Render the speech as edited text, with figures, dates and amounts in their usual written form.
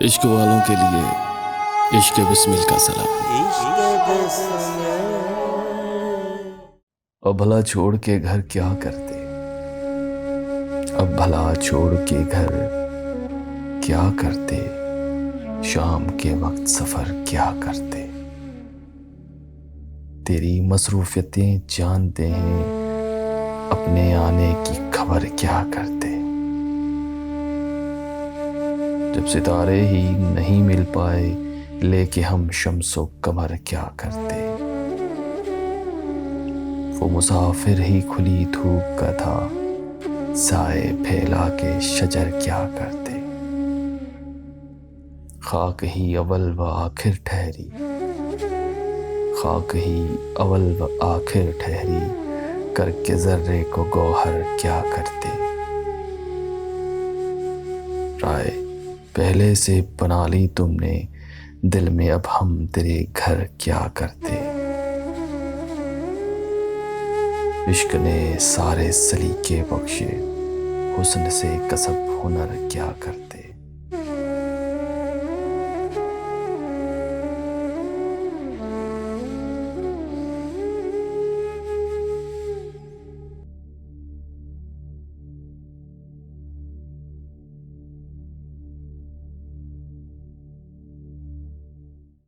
عشق والوں کے لیے عشق بسمل کا سلام۔ اب بھلا چھوڑ کے گھر کیا کرتے، اب بھلا چھوڑ کے گھر کیا کرتے، شام کے وقت سفر کیا کرتے۔ تیری مصروفیتیں جانتے ہیں، اپنے آنے کی خبر کیا کرتے۔ جب ستارے ہی نہیں مل پائے لے کے ہم شمس و قمر کیا کرتے۔ وہ مسافر ہی کھلی دھوپ کا تھا، سائے پھیلا کے شجر کیا کرتے۔ خاک ہی اول و آخر ٹھہری، خاک ہی اول و آخر ٹھہری، کر کے ذرے کو گوہر کیا کرتے۔ رائے پہلے سے بنا لی تم نے، دل میں اب ہم تیرے گھر کیا کرتے۔ عشق نے سارے سلیقے بخشے، حسن سے کسب ہنر کیا کرتے۔